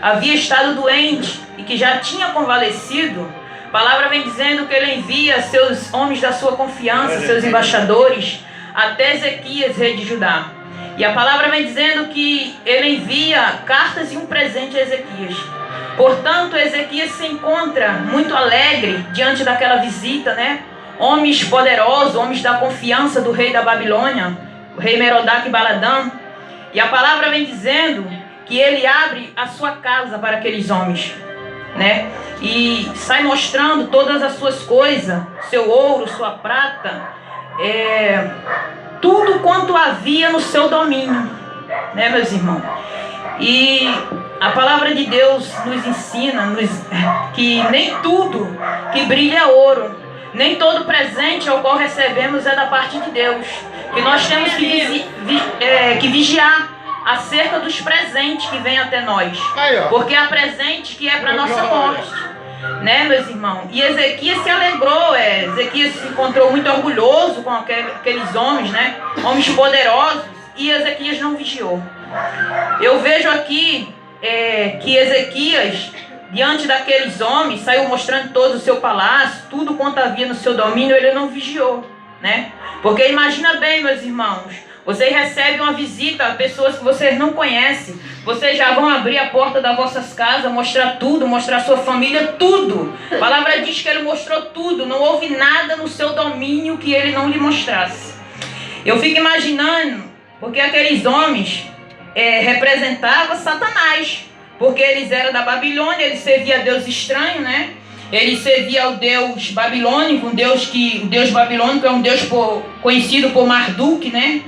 havia estado doente e que já tinha convalescido, a palavra vem dizendo que ele envia seus homens da sua confiança, seus embaixadores, até Ezequias, rei de Judá. E a palavra vem dizendo que ele envia cartas e um presente a Ezequias. Portanto, Ezequias se encontra muito alegre diante daquela visita, né? Homens poderosos, homens da confiança do rei da Babilônia, o rei Merodach-Baladã. E a palavra vem dizendo que ele abre a sua casa para aqueles homens, né? E sai mostrando todas as suas coisas, seu ouro, sua prata, tudo quanto havia no seu domínio, né, meus irmãos? E a palavra de Deus nos ensina que nem tudo que brilha é ouro, nem todo presente ao qual recebemos é da parte de Deus. Que nós temos que vigiar acerca dos presentes que vêm até nós, porque há presente que é para nossa morte, né, meus irmãos? E Ezequias se alegrou, Ezequias se encontrou muito orgulhoso com aqueles homens, né, homens poderosos, e Ezequias não vigiou. Eu vejo aqui que Ezequias, diante daqueles homens, saiu mostrando todo o seu palácio, tudo quanto havia no seu domínio, ele não vigiou, né? Porque imagina bem, meus irmãos, vocês recebem uma visita a pessoas que vocês não conhecem, vocês já vão abrir a porta das vossas casas, mostrar tudo, mostrar sua família, tudo. A palavra diz que ele mostrou tudo, não houve nada no seu domínio que ele não lhe mostrasse. Eu fico imaginando, porque aqueles homens representavam Satanás, porque eles eram da Babilônia, eles serviam a Deus estranho, né? Ele servia ao Deus babilônico, o Deus babilônico é um Deus conhecido por Marduk, né?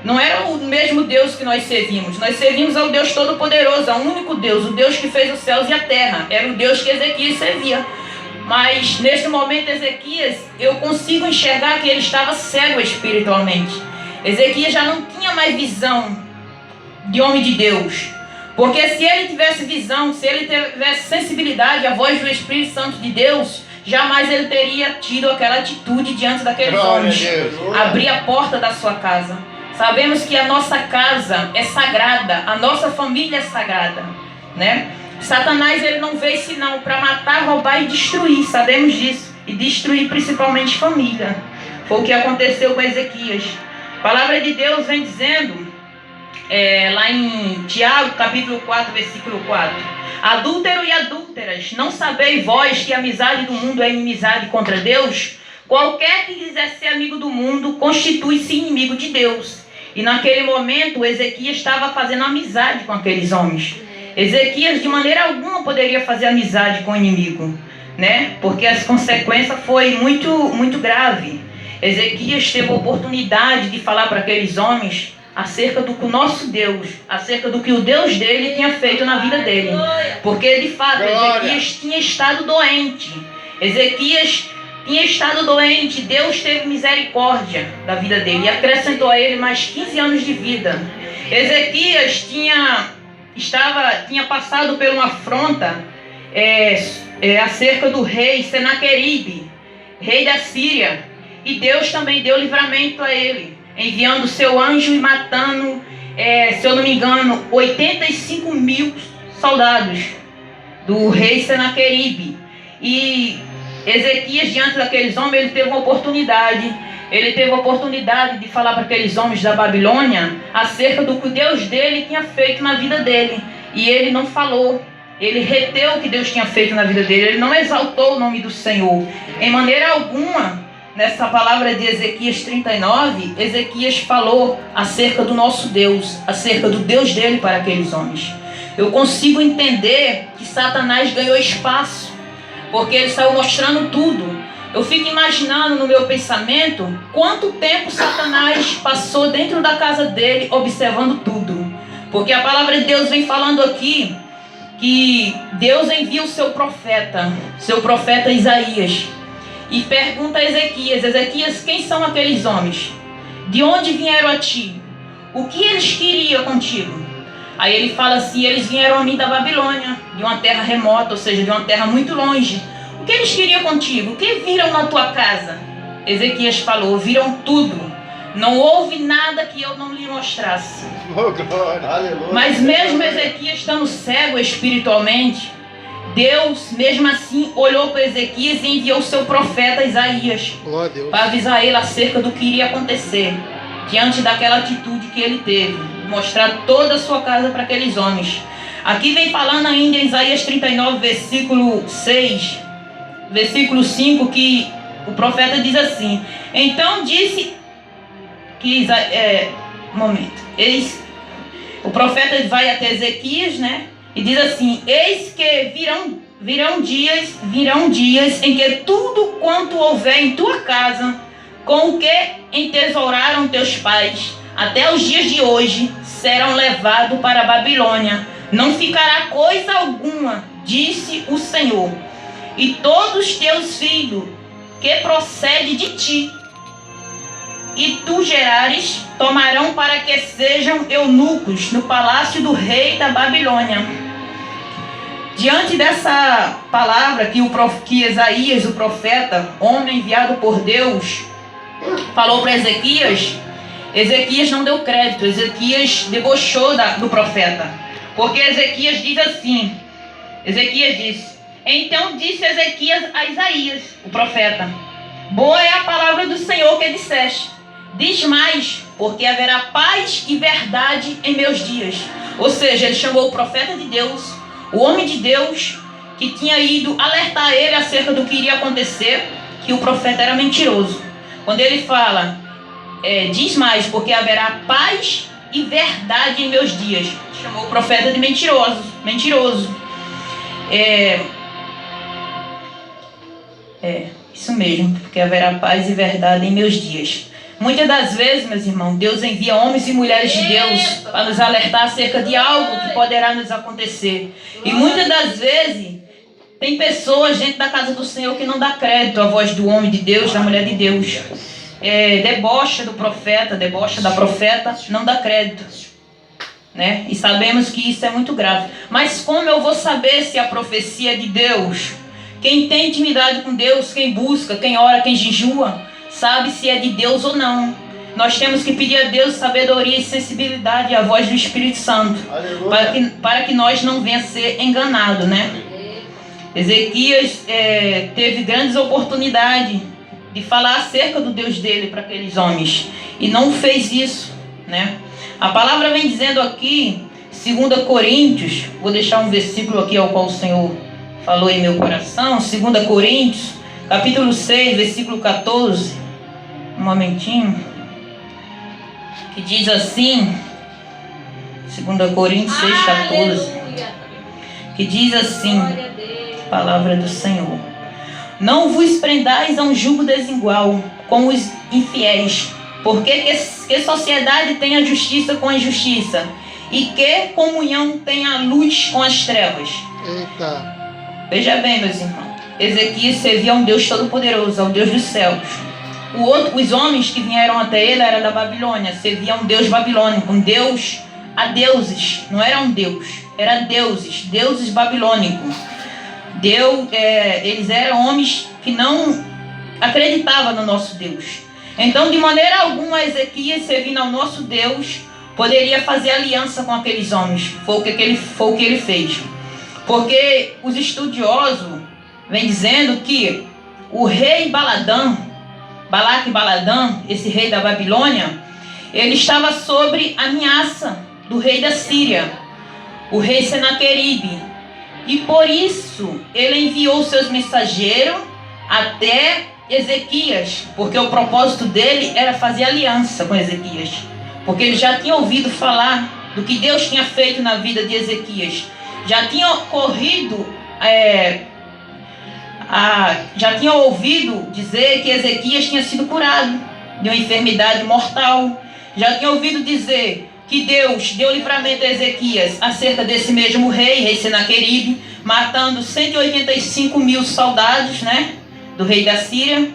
Não era o mesmo Deus que nós servimos ao Deus Todo-Poderoso, ao único Deus, o Deus que fez os céus e a terra, era o Deus que Ezequias servia. Mas neste momento Ezequias, eu consigo enxergar que ele estava cego espiritualmente. Ezequias já não tinha mais visão de homem de Deus. Porque se ele tivesse visão, se ele tivesse sensibilidade à voz do Espírito Santo de Deus, jamais ele teria tido aquela atitude diante daqueles homens. Abrir a porta da sua casa. Sabemos que a nossa casa é sagrada, a nossa família é sagrada, né? Satanás, ele não veio senão para matar, roubar e destruir, sabemos disso. E destruir principalmente família. Foi o que aconteceu com Ezequias. A palavra de Deus vem dizendo... lá em Tiago, capítulo 4, versículo 4. Adúltero e adúlteras, não sabeis vós que a amizade do mundo é inimizade contra Deus? Qualquer que quiser ser amigo do mundo, constitui-se inimigo de Deus. E naquele momento, Ezequias estava fazendo amizade com aqueles homens. Ezequias, de maneira alguma, poderia fazer amizade com o inimigo, né? Porque as consequências foi muito, muito grave. Ezequias teve a oportunidade de falar para aqueles homens acerca do que o nosso Deus, acerca do que o Deus dele tinha feito na vida dele. Porque de fato Ezequias tinha estado doente. Ezequias tinha estado doente. Deus teve misericórdia da vida dele e acrescentou a ele mais 15 anos de vida. Ezequias tinha passado por uma afronta acerca do rei Senaqueribe, rei da Síria. E Deus também deu livramento a ele, enviando seu anjo e matando, se eu não me engano, 85 mil soldados do rei Senaqueribe. E Ezequias, diante daqueles homens, ele teve uma oportunidade. Ele teve a oportunidade de falar para aqueles homens da Babilônia acerca do que o Deus dele tinha feito na vida dele. E ele não falou. Ele reteu o que Deus tinha feito na vida dele. Ele não exaltou o nome do Senhor. Em maneira alguma, nessa palavra de Ezequias 39, Ezequias falou acerca do nosso Deus, acerca do Deus dele para aqueles homens. Eu consigo entender que Satanás ganhou espaço, porque ele saiu mostrando tudo. Eu fico imaginando no meu pensamento quanto tempo Satanás passou dentro da casa dele observando tudo. Porque a palavra de Deus vem falando aqui que Deus envia o seu profeta Isaías, e pergunta a Ezequias: Ezequias, quem são aqueles homens? De onde vieram a ti? O que eles queriam contigo? Aí ele fala assim: eles vieram a mim da Babilônia, de uma terra remota, ou seja, de uma terra muito longe. O que eles queriam contigo? O que viram na tua casa? Ezequias falou: viram tudo. Não houve nada que eu não lhe mostrasse. Oh, glória. Aleluia. Mas mesmo Ezequias estando cego espiritualmente, Deus, mesmo assim, olhou para Ezequias e enviou seu profeta Isaías para avisar ele acerca do que iria acontecer diante daquela atitude que ele teve, mostrar toda a sua casa para aqueles homens. Aqui vem falando ainda em Isaías 39, versículo 6, versículo 5, que o profeta diz assim: então disse que o profeta vai até Ezequias, né? E diz assim: eis que virão dias em que tudo quanto houver em tua casa, com o que entesouraram teus pais, até os dias de hoje, serão levados para a Babilônia. Não ficará coisa alguma, disse o Senhor. E todos teus filhos, que procede de ti, e tu gerares, tomarão para que sejam eunucos no palácio do rei da Babilônia. Diante dessa palavra que Isaías, o profeta, homem enviado por Deus, falou para Ezequias, Ezequias não deu crédito, Ezequias debochou do profeta. Porque Ezequias diz assim, Ezequias disse: então disse Ezequias a Isaías, o profeta: boa é a palavra do Senhor que disseste. Diz mais, porque haverá paz e verdade em meus dias. Ou seja, ele chamou o profeta de Deus, o homem de Deus, que tinha ido alertar ele acerca do que iria acontecer, que o profeta era mentiroso. Quando ele fala, diz mais, porque haverá paz e verdade em meus dias, chamou o profeta de mentiroso. Isso mesmo, porque haverá paz e verdade em meus dias. Muitas das vezes, meus irmãos, Deus envia homens e mulheres de Deus para nos alertar acerca de algo que poderá nos acontecer. E muitas das vezes, tem pessoas dentro da casa do Senhor que não dá crédito à voz do homem de Deus, da mulher de Deus. Debocha do profeta, debocha da profeta, não dá crédito, né? E sabemos que isso é muito grave. Mas como eu vou saber se a profecia é de Deus? Quem tem intimidade com Deus, quem busca, quem ora, quem jejua, sabe se é de Deus ou não. Nós temos que pedir a Deus sabedoria e sensibilidade à voz do Espírito Santo, para que nós não venhamos a ser enganados, né? Ezequias teve grandes oportunidades de falar acerca do Deus dele para aqueles homens, e não fez isso, né? A palavra vem dizendo aqui, 2 Coríntios, vou deixar um versículo aqui ao qual o Senhor falou em meu coração, 2 Coríntios, capítulo 6, versículo 14, um momentinho, que diz assim, 2 Coríntios 6, 14, que diz assim, palavra do Senhor: não vos prendais a um jugo desigual com os infiéis, porque que sociedade tem a justiça com a injustiça, e que comunhão tem a luz com as trevas. Eita. Veja bem, meus irmãos, Ezequias servia a um Deus todo-poderoso, ao Deus dos céus. Os homens que vieram até ele eram da Babilônia, serviam a um Deus babilônico, um Deus a deuses, não era um Deus, era deuses babilônicos. Eles eram homens que não acreditavam no nosso Deus. Então, de maneira alguma, Ezequias, servindo ao nosso Deus, poderia fazer aliança com aqueles homens. Foi o que ele fez. Porque os estudiosos vêm dizendo que o rei Balaque Baladã, esse rei da Babilônia, ele estava sob ameaça do rei da Síria, o rei Senaqueribe. E por isso ele enviou seus mensageiros até Ezequias, porque o propósito dele era fazer aliança com Ezequias, porque ele já tinha ouvido falar do que Deus tinha feito na vida de Ezequias. Já tinha ocorrido, já tinha ouvido dizer que Ezequias tinha sido curado de uma enfermidade mortal. Já tinha ouvido dizer que Deus deu livramento a Ezequias acerca desse mesmo rei Senaqueribe, matando 185 mil soldados, né, do rei da Síria.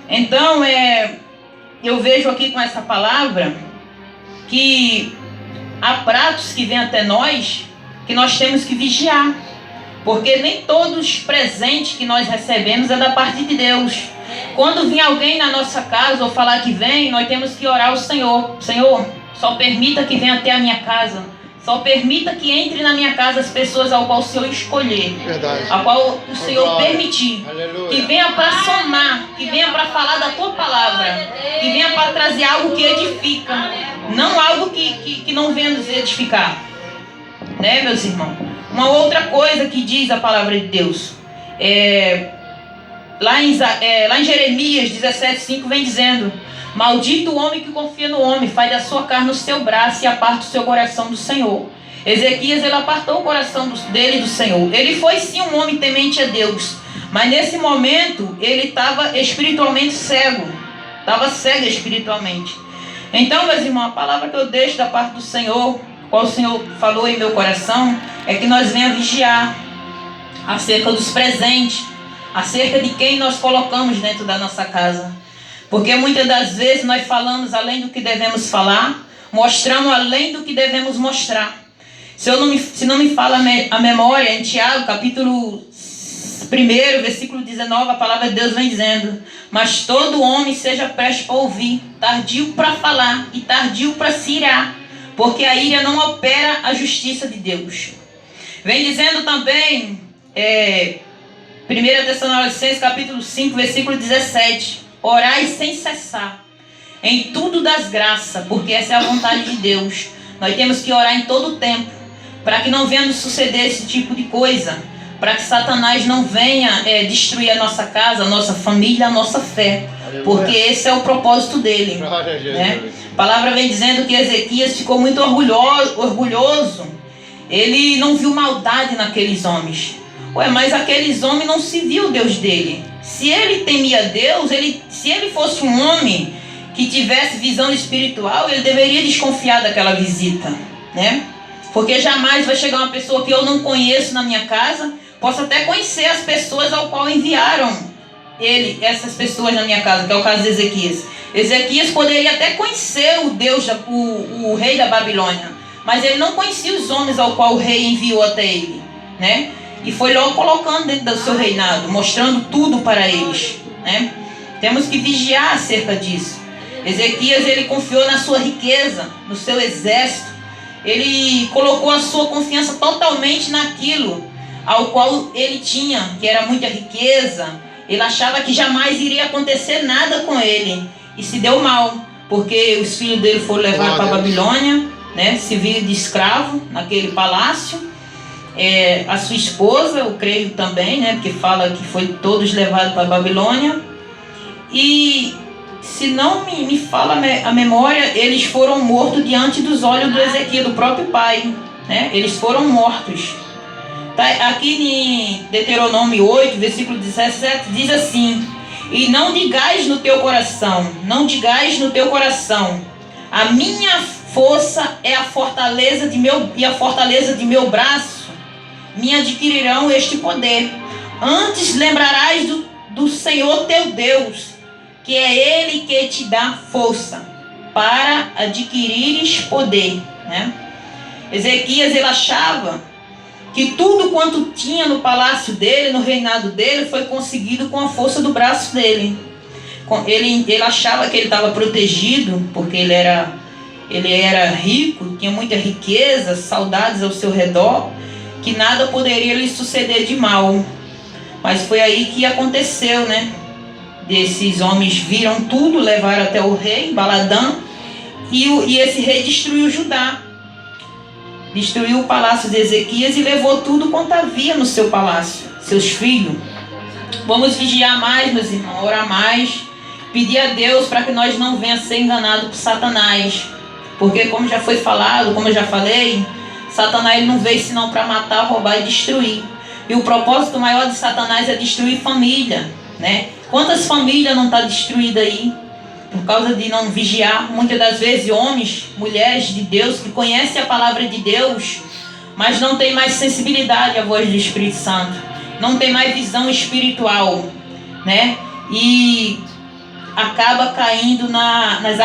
Então, eu vejo aqui com essa palavra que há pratos que vêm até nós que nós temos que vigiar, Porque nem todos os presentes que nós recebemos é da parte de Deus. Quando vir alguém na nossa casa ou falar que vem, nós temos que orar ao Senhor. Senhor, só permita que venha até a minha casa. Só permita que entre na minha casa as pessoas ao qual o Senhor escolher. Verdade. Ao qual o Senhor permitir. Aleluia. Que venha para somar. Que venha para falar da tua palavra. Que venha para trazer algo que edifica. Não algo que não venha nos edificar. Né, meus irmãos? Uma outra coisa que diz a palavra de Deus. Lá em Jeremias 17:5 vem dizendo: maldito o homem que confia no homem, faz da sua carne o seu braço e aparta o seu coração do Senhor. Ezequias, ele apartou o coração dele do Senhor. Ele foi sim um homem temente a Deus, mas nesse momento ele estava espiritualmente cego. Estava cego espiritualmente. Então, meus irmãos, a palavra que eu deixo da parte do Senhor, qual o Senhor falou em meu coração, é que nós venhamos vigiar acerca dos presentes, acerca de quem nós colocamos dentro da nossa casa. Porque muitas das vezes nós falamos além do que devemos falar, mostramos além do que devemos mostrar. Se não me fala a memória, em Tiago, capítulo 1, versículo 19, a palavra de Deus vem dizendo: mas todo homem seja prestes para ouvir, tardio para falar e tardio para se irar, porque a ira não opera a justiça de Deus. Vem dizendo também, 1 Tessalonicenses capítulo 5, versículo 17: orai sem cessar, em tudo das graças, porque essa é a vontade de Deus. Nós temos que orar em todo o tempo, para que não venha nos suceder esse tipo de coisa, para que Satanás não venha destruir a nossa casa, a nossa família, a nossa fé. Aleluia. Porque esse é o propósito dele. Né? A palavra vem dizendo que Ezequias ficou muito orgulhoso. Ele não viu maldade naqueles homens. Mas aqueles homens não se viu o Deus dele. Se ele temia Deus, se ele fosse um homem que tivesse visão espiritual, ele deveria desconfiar daquela visita, né? Porque jamais vai chegar uma pessoa que eu não conheço na minha casa. Posso até conhecer as pessoas ao qual enviaram essas pessoas na minha casa, que é o caso de Ezequias. Ezequias poderia até conhecer o Deus, o rei da Babilônia, mas ele não conhecia os homens ao qual o rei enviou até ele, né? E foi logo colocando dentro do seu reinado, mostrando tudo para eles, né? Temos que vigiar acerca disso. Ezequias, ele confiou na sua riqueza, no seu exército. Ele colocou a sua confiança totalmente naquilo ao qual ele tinha, que era muita riqueza. Ele achava que jamais iria acontecer nada com ele. E se deu mal, porque os filhos dele foram levados para a Babilônia, né? Serviram de escravo naquele palácio. A sua esposa, eu creio também, né? Porque fala que foi todos levados para a Babilônia. E se não me fala a memória, eles foram mortos diante dos olhos do Ezequias, do próprio pai, né? Eles foram mortos. Tá, aqui em Deuteronômio 8, versículo 17, diz assim: e não digais no teu coração, a minha força é a fortaleza de meu braço, me adquirirão este poder. Antes lembrarás do Senhor teu Deus, que é Ele que te dá força para adquirires poder, né? Ezequias, ele achava que tudo quanto tinha no palácio dele, no reinado dele, foi conseguido com a força do braço dele. Ele achava que ele estava protegido, porque ele era rico, tinha muita riqueza, saudades ao seu redor, que nada poderia lhe suceder de mal. Mas foi aí que aconteceu, né? Esses homens viram tudo, levaram até o rei Baladã, e esse rei destruiu Judá. Destruiu o palácio de Ezequias e levou tudo quanto havia no seu palácio, seus filhos. Vamos vigiar mais, meus irmãos, orar mais, pedir a Deus para que nós não venhamos a ser enganados por Satanás. Porque, como já foi falado, como eu já falei, Satanás ele não veio senão para matar, roubar e destruir. E o propósito maior de Satanás é destruir família, né? Quantas famílias não estão destruídas aí? Por causa de não vigiar. Muitas das vezes homens, mulheres de Deus que conhecem a palavra de Deus, mas não tem mais sensibilidade à voz do Espírito Santo, não tem mais visão espiritual, né? E acaba caindo nas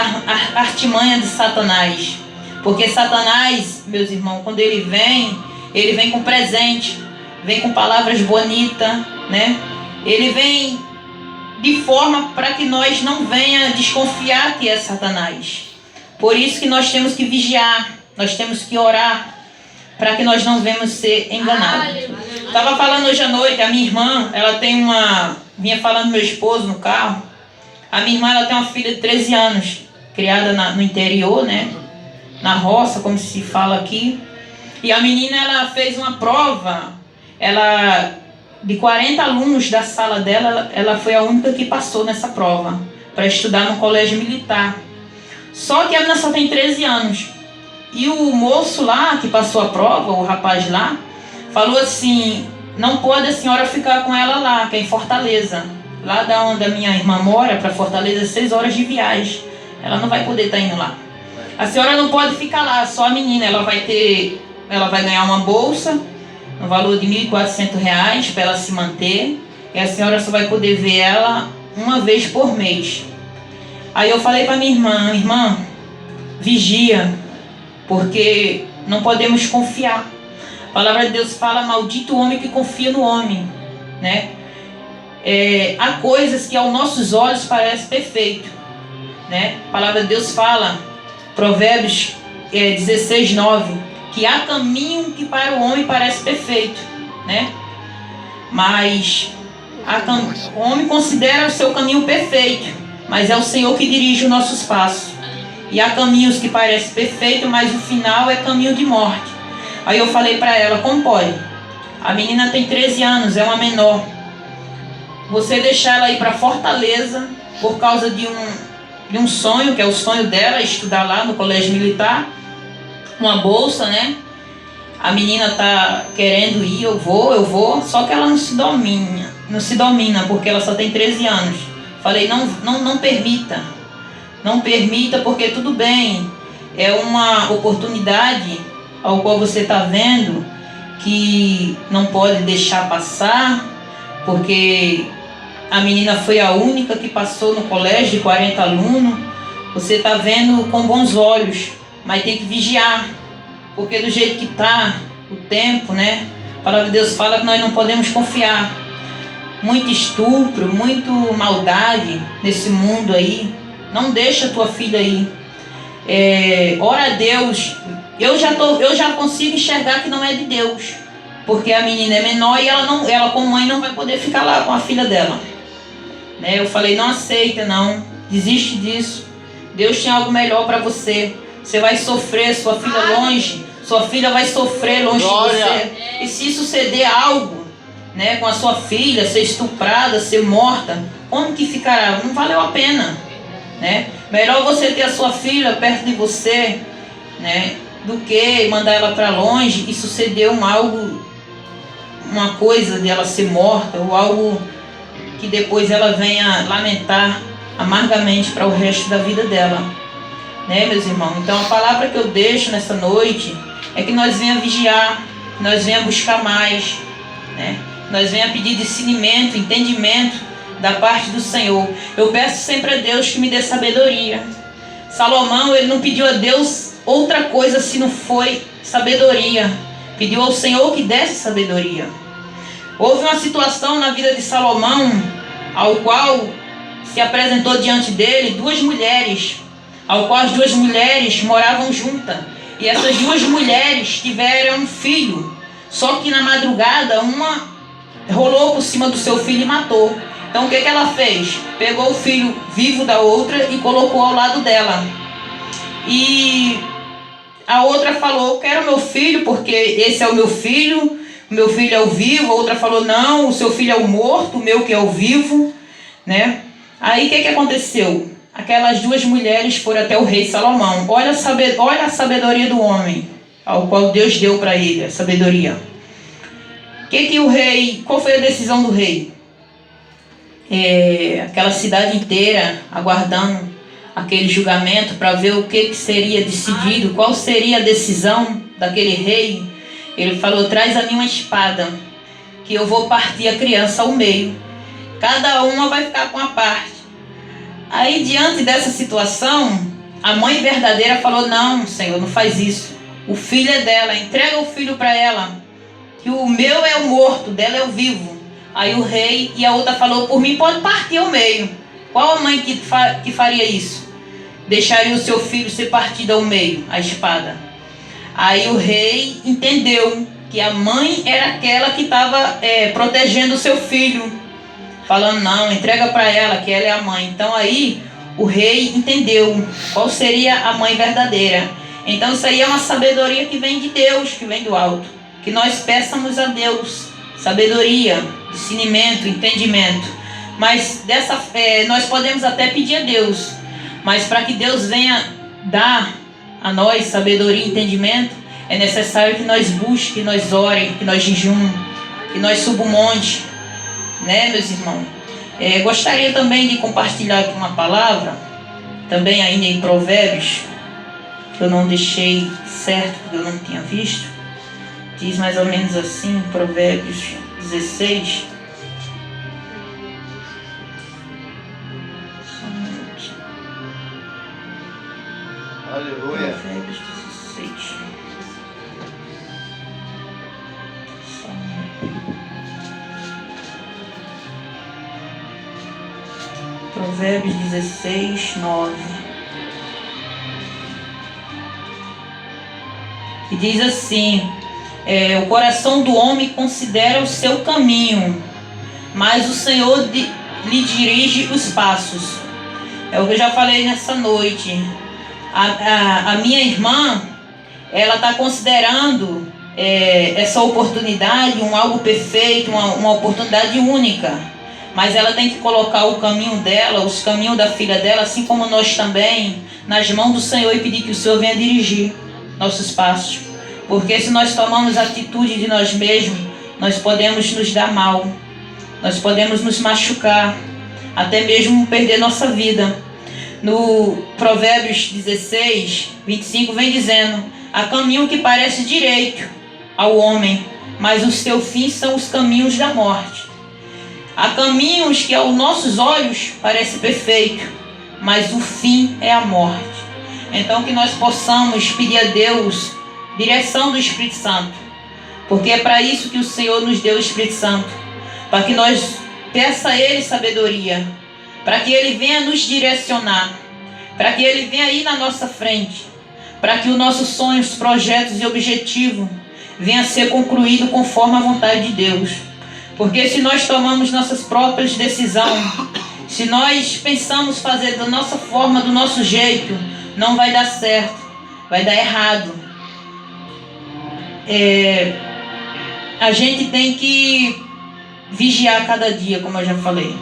artimanhas de Satanás. Porque Satanás, meus irmãos, quando ele vem com presente. vem com palavras bonitas, né? Ele vem de forma para que nós não venha desconfiar que é Satanás. Por isso que nós temos que vigiar, nós temos que orar, para que nós não venhamos ser enganados. Estava falando hoje à noite, a minha irmã, ela tem vinha falando meu esposo no carro, a minha irmã, ela tem uma filha de 13 anos, criada no interior, né? Na roça, como se fala aqui. E a menina, ela fez uma prova, de 40 alunos da sala dela, ela foi a única que passou nessa prova, para estudar no colégio militar. Só que a menina só tem 13 anos. E o moço lá, que passou a prova, o rapaz lá, falou assim, não pode a senhora ficar com ela lá, que é em Fortaleza. Lá da onde a minha irmã mora, para Fortaleza, 6 horas de viagem. Ela não vai poder estar indo lá. A senhora não pode ficar lá, só a menina. Ela vai ganhar uma bolsa, no valor de R$ 1.400, para ela se manter. E a senhora só vai poder ver ela uma vez por mês. Aí eu falei para minha irmã, vigia, porque não podemos confiar. A palavra de Deus fala, maldito o homem que confia no homem, né? Há coisas que aos nossos olhos parecem perfeito, né? A palavra de Deus fala, Provérbios 16:9, que há caminho que para o homem parece perfeito, né? Mas o homem considera o seu caminho perfeito, mas é o Senhor que dirige os nossos passos. E há caminhos que parecem perfeitos, mas o final é caminho de morte. Aí eu falei para ela, como pode? A menina tem 13 anos, é uma menor. Você deixar ela ir para Fortaleza por causa de um sonho, que é o sonho dela, estudar lá no colégio militar, uma bolsa, né? A menina tá querendo ir, eu vou, só que ela não se domina, porque ela só tem 13 anos. Falei, não permita. Não permita, porque tudo bem, é uma oportunidade ao qual você está vendo que não pode deixar passar, porque a menina foi a única que passou no colégio de 40 alunos. Você está vendo com bons olhos, mas tem que vigiar, porque do jeito que está o tempo, né? A palavra de Deus fala que nós não podemos confiar. Muito estupro, muito maldade nesse mundo aí. Não deixa a tua filha aí. Ora a Deus. Eu já consigo enxergar que não é de Deus. Porque a menina é menor e ela como mãe não vai poder ficar lá com a filha dela. Né? Eu falei, não aceita não. Desiste disso. Deus tem algo melhor para você. Você vai sofrer, sua filha longe. Sua filha vai sofrer longe de você. E se suceder algo, né, com a sua filha, ser estuprada, ser morta, como que ficará? Não valeu a pena. Né? Melhor você ter a sua filha perto de você, né, do que mandar ela para longe e suceder uma coisa de ela ser morta ou algo que depois ela venha lamentar amargamente para o resto da vida dela, né, meus irmãos? Então a palavra que eu deixo nessa noite é que nós venhamos vigiar, que nós venhamos buscar mais, né? Nós venhamos pedir discernimento, entendimento da parte do Senhor. Eu peço sempre a Deus que me dê sabedoria. Salomão, ele não pediu a Deus outra coisa se não foi sabedoria. Pediu ao Senhor que desse sabedoria. Houve uma situação na vida de Salomão, ao qual se apresentou diante dele 2 mulheres, ao qual as 2 mulheres moravam juntas. E essas 2 mulheres tiveram um filho. Só que na madrugada, uma rolou por cima do seu filho e matou. Então o que ela fez? Pegou o filho vivo da outra e colocou ao lado dela. E a outra falou, quero meu filho, porque esse é o meu filho é o vivo. A outra falou, não, o seu filho é o morto, o meu que é o vivo, né? Aí o que aconteceu? Aquelas 2 mulheres foram até o rei Salomão. Olha a sabedoria do homem, ao qual Deus deu para ele, a sabedoria. Qual foi a decisão do rei? Aquela cidade inteira aguardando aquele julgamento para ver o que seria decidido, qual seria a decisão daquele rei. Ele falou, traz a mim uma espada, que eu vou partir a criança ao meio. Cada uma vai ficar com a parte. Aí, diante dessa situação, a mãe verdadeira falou, não, Senhor, não faz isso. O filho é dela, entrega o filho para ela. que o meu é o morto, dela é o vivo. Aí o rei e a outra falou, por mim pode partir ao meio. Qual a mãe que faria isso? Deixaria o seu filho ser partido ao meio, a espada. Aí o rei entendeu que a mãe era aquela que estava protegendo o seu filho, falando, não, entrega para ela, que ela é a mãe. Então aí o rei entendeu qual seria a mãe verdadeira. Então isso aí é uma sabedoria que vem de Deus, que vem do alto. Que nós peçamos a Deus sabedoria, discernimento, entendimento. Mas nós podemos até pedir a Deus, mas para que Deus venha dar a nós sabedoria e entendimento, é necessário que nós busquemos, que nós orem, que nós jejuem, que nós subamos o monte, né, meus irmãos? Gostaria também de compartilhar aqui uma palavra, também ainda em Provérbios, que eu não deixei certo, porque eu não tinha visto. Diz mais ou menos assim, Provérbios 16. Aleluia. Provérbios 16. Provérbios 16, 9. E diz assim, o coração do homem considera o seu caminho, mas o Senhor lhe dirige os passos. É o que eu já falei nessa noite. A minha irmã, ela está considerando essa oportunidade algo perfeito, uma oportunidade única. Mas ela tem que colocar o caminho dela, os caminhos da filha dela, assim como nós também, nas mãos do Senhor e pedir que o Senhor venha dirigir nossos passos. Porque se nós tomamos atitude de nós mesmos, nós podemos nos dar mal, nós podemos nos machucar, até mesmo perder nossa vida. No Provérbios 16, 25 vem dizendo, há caminho que parece direito ao homem, mas os seus fins são os caminhos da morte. Há caminhos que aos nossos olhos parece perfeito, mas o fim é a morte. Então que nós possamos pedir a Deus direção do Espírito Santo, porque é para isso que o Senhor nos deu o Espírito Santo, para que nós peça a Ele sabedoria, para que Ele venha nos direcionar, para que Ele venha aí na nossa frente, para que os nossos sonhos, projetos e objetivos venham a ser concluídos conforme a vontade de Deus. Porque se nós tomamos nossas próprias decisões, se nós pensamos fazer da nossa forma, do nosso jeito, não vai dar certo, vai dar errado. A gente tem que vigiar cada dia, como eu já falei.